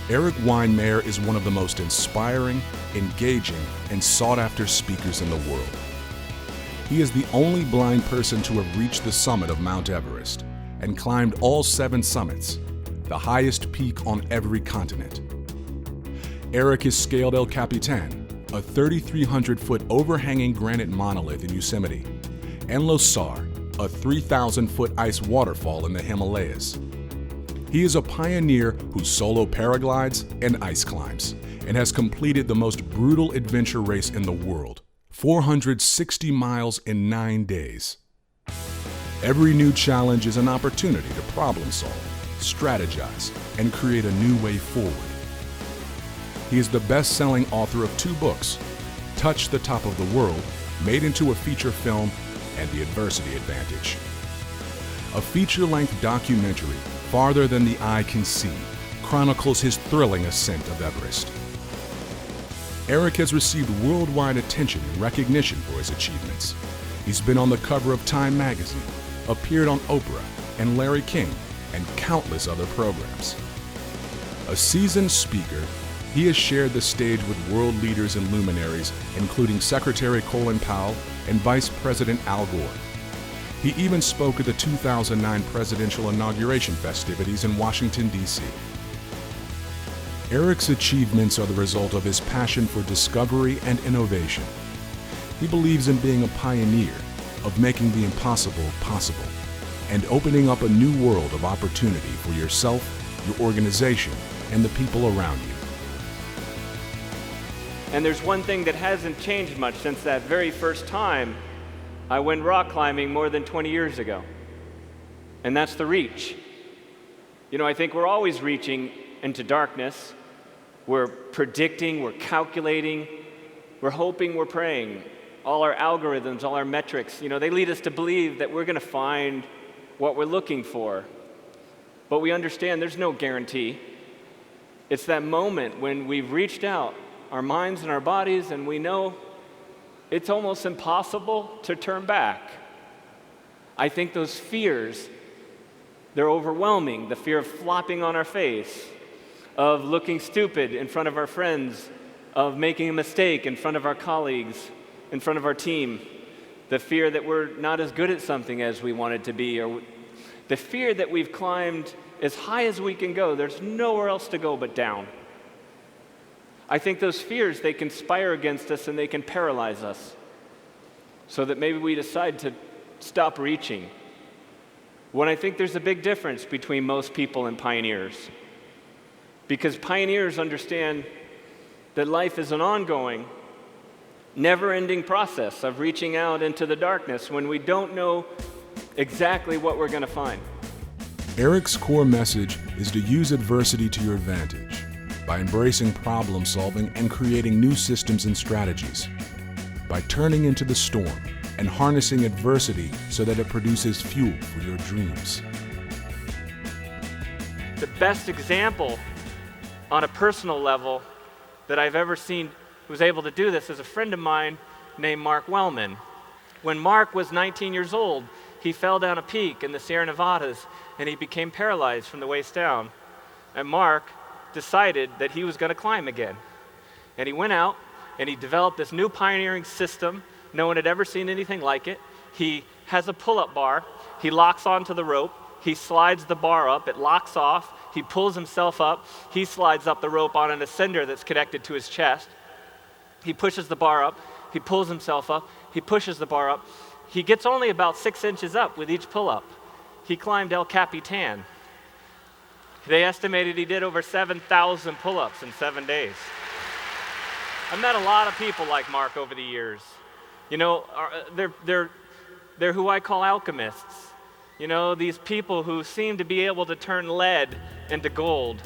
Erik Weihenmayer is one of the most inspiring, engaging, and sought-after speakers in the world. He is the only blind person to have reached the summit of Mount Everest and climbed all 7 summits, the highest peak on every continent. Erik has scaled El Capitan, a 3,300-foot overhanging granite monolith in Yosemite, and Losar, a 3,000-foot ice waterfall in the Himalayas. He is a pioneer who solo paraglides and ice climbs, and has completed the most brutal adventure race in the world, 460 miles in 9 days. Every new challenge is an opportunity to problem solve, strategize, and create a new way forward. He is the best-selling author of 2 books, Touch the Top of the World, made into a feature film, and The Adversity Advantage. A feature-length documentary, Farther Than the Eye Can See, chronicles his thrilling ascent of Everest. Erik has received worldwide attention and recognition for his achievements. He's been on the cover of Time magazine, appeared on Oprah and Larry King, and countless other programs. A seasoned speaker, he has shared the stage with world leaders and luminaries, including Secretary Colin Powell and Vice President Al Gore. He even spoke at the 2009 presidential inauguration festivities in Washington, D.C. Erik's achievements are the result of his passion for discovery and innovation. He believes in being a pioneer, of making the impossible possible, and opening up a new world of opportunity for yourself, your organization, and the people around you. And there's one thing that hasn't changed much since that very first time I went rock climbing more than 20 years ago, and that's the reach. You know, I think we're always reaching into darkness. We're predicting, we're calculating, we're hoping, we're praying. All our algorithms, all our metrics, you know, they lead us to believe that we're going to find what we're looking for. But we understand there's no guarantee. It's that moment when we've reached out, our minds and our bodies, and we know it's almost impossible to turn back. I think those fears, they're overwhelming. The fear of flopping on our face, of looking stupid in front of our friends, of making a mistake in front of our colleagues, in front of our team. The fear that we're not as good at something as we wanted to be, or the fear that we've climbed as high as we can go. There's nowhere else to go but down. I think those fears, they conspire against us and they can paralyze us so that maybe we decide to stop reaching. When I think there's a big difference between most people and pioneers. Because pioneers understand that life is an ongoing, never-ending process of reaching out into the darkness when we don't know exactly what we're going to find. Erik's core message is to use adversity to your advantage by embracing problem solving and creating new systems and strategies, by turning into the storm and harnessing adversity so that it produces fuel for your dreams. The best example on a personal level that I've ever seen who was able to do this is a friend of mine named Mark Wellman. When Mark was 19 years old, he fell down a peak in the Sierra Nevadas and he became paralyzed from the waist down. And Mark decided that he was going to climb again. And he went out and he developed this new pioneering system. No one had ever seen anything like it. He has a pull-up bar. He locks onto the rope. He slides the bar up. It locks off. He pulls himself up. He slides up the rope on an ascender that's connected to his chest. He pushes the bar up. He pulls himself up. He pushes the bar up. He gets only about 6 inches up with each pull-up. He climbed El Capitan. They estimated he did over 7,000 pull-ups in 7 days. I've met a lot of people like Mark over the years. You know, they're who I call alchemists. You know, these people who seem to be able to turn lead into gold.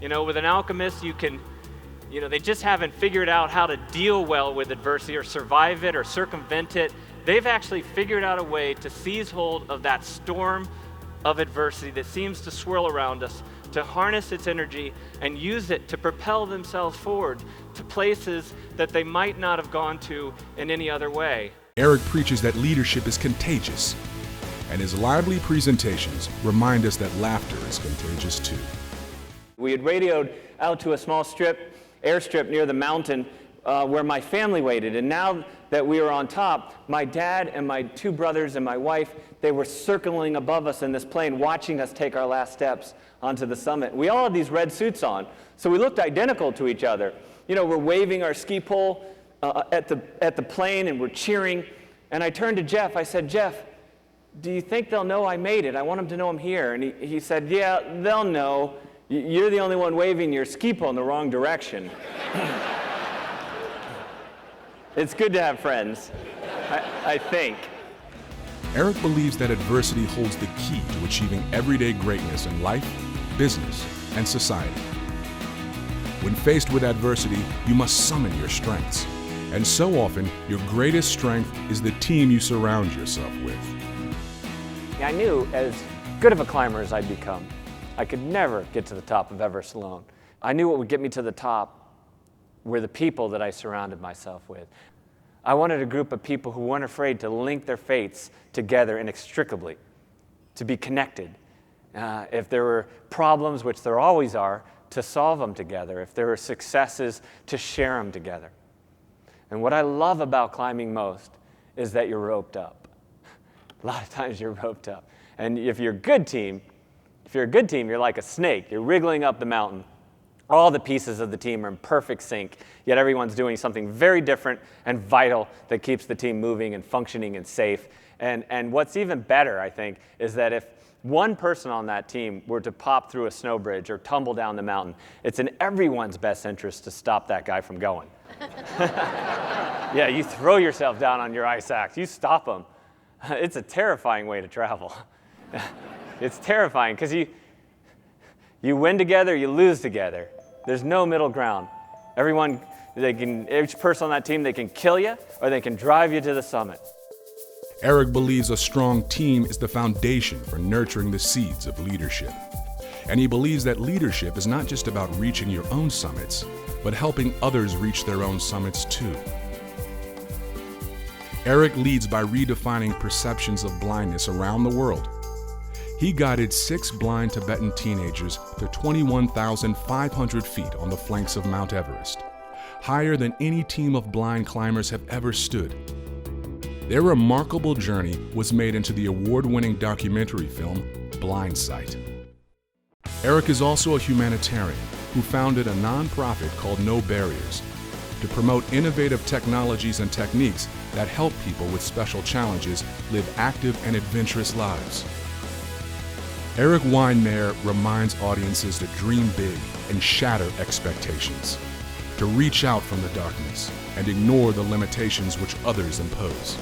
You know, with an alchemist, they just haven't figured out how to deal well with adversity or survive it or circumvent it. They've actually figured out a way to seize hold of that storm of adversity that seems to swirl around us, to harness its energy and use it to propel themselves forward to places that they might not have gone to in any other way. Erik preaches that leadership is contagious, and his lively presentations remind us that laughter is contagious too. We had radioed out to a small airstrip near the mountain where my family waited. And now that we were on top, my dad and my 2 brothers and my wife, they were circling above us in this plane, watching us take our last steps onto the summit. We all had these red suits on, so we looked identical to each other. You know, we're waving our ski pole at the plane, and we're cheering. And I turned to Jeff. I said, "Jeff, do you think they'll know I made it? I want them to know I'm here." And he said, "Yeah, they'll know. You're the only one waving your ski pole in the wrong direction." It's good to have friends, I think. Erik believes that adversity holds the key to achieving everyday greatness in life, business, and society. When faced with adversity, you must summon your strengths. And so often, your greatest strength is the team you surround yourself with. I knew as good of a climber as I'd become, I could never get to the top of Everest alone. I knew what would get me to the top were the people that I surrounded myself with. I wanted a group of people who weren't afraid to link their fates together inextricably, to be connected. If there were problems, which there always are, to solve them together. If there were successes, to share them together. And what I love about climbing most is that you're roped up. A lot of times you're roped up. And if you're a good team, you're like a snake. You're wriggling up the mountain. All the pieces of the team are in perfect sync, yet everyone's doing something very different and vital that keeps the team moving and functioning and safe. And what's even better, I think, is that if one person on that team were to pop through a snow bridge or tumble down the mountain, it's in everyone's best interest to stop that guy from going. Yeah, you throw yourself down on your ice axe. You stop him. It's a terrifying way to travel. It's terrifying because you win together, you lose together. There's no middle ground. Each person on that team, they can kill you or they can drive you to the summit. Erik believes a strong team is the foundation for nurturing the seeds of leadership. And he believes that leadership is not just about reaching your own summits, but helping others reach their own summits too. Erik leads by redefining perceptions of blindness around the world. He guided 6 blind Tibetan teenagers to 21,500 feet on the flanks of Mount Everest, higher than any team of blind climbers have ever stood. Their remarkable journey was made into the award-winning documentary film, Blind Sight. Erik is also a humanitarian who founded a nonprofit called No Barriers to promote innovative technologies and techniques that help people with special challenges live active and adventurous lives. Erik Weihenmayer reminds audiences to dream big and shatter expectations, to reach out from the darkness and ignore the limitations which others impose.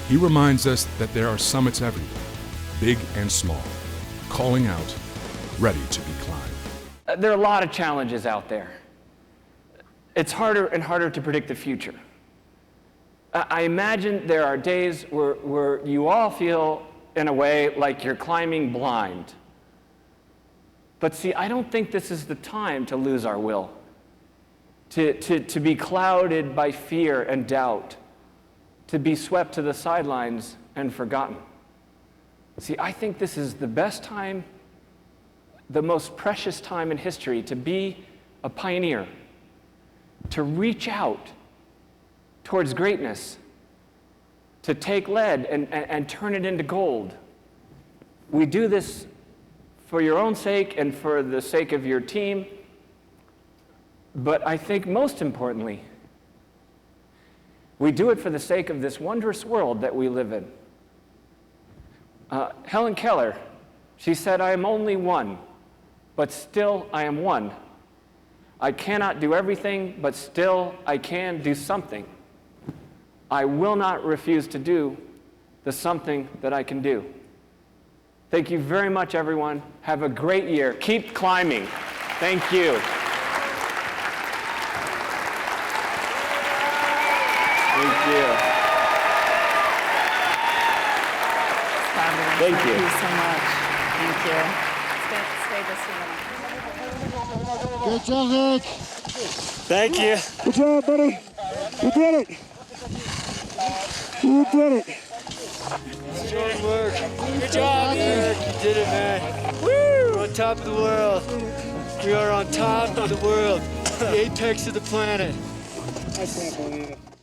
He reminds us that there are summits everywhere, big and small, calling out, ready to be climbed. There are a lot of challenges out there. It's harder and harder to predict the future. I imagine there are days where you all feel, in a way, like you're climbing blind. But see, I don't think this is the time to lose our will, to be clouded by fear and doubt, to be swept to the sidelines and forgotten. See, I think this is the best time, the most precious time in history to be a pioneer, to reach out towards greatness, to take lead and turn it into gold. We do this for your own sake and for the sake of your team, but I think most importantly, we do it for the sake of this wondrous world that we live in. Helen Keller, she said, "I am only one, but still I am one. I cannot do everything, but still I can do something. I will not refuse to do the something that I can do." Thank you very much, everyone. Have a great year. Keep climbing. Thank you. Thank you. Fabulous. Thank you. Thank you so much. Thank you. Stay this way. Good job, Eric. Thank you. Good job, buddy. You did it. You did it. Good work. Good job, Eric. You did it, man. Woo! On top of the world. We are on top of the world, the apex of the planet. I can't believe it.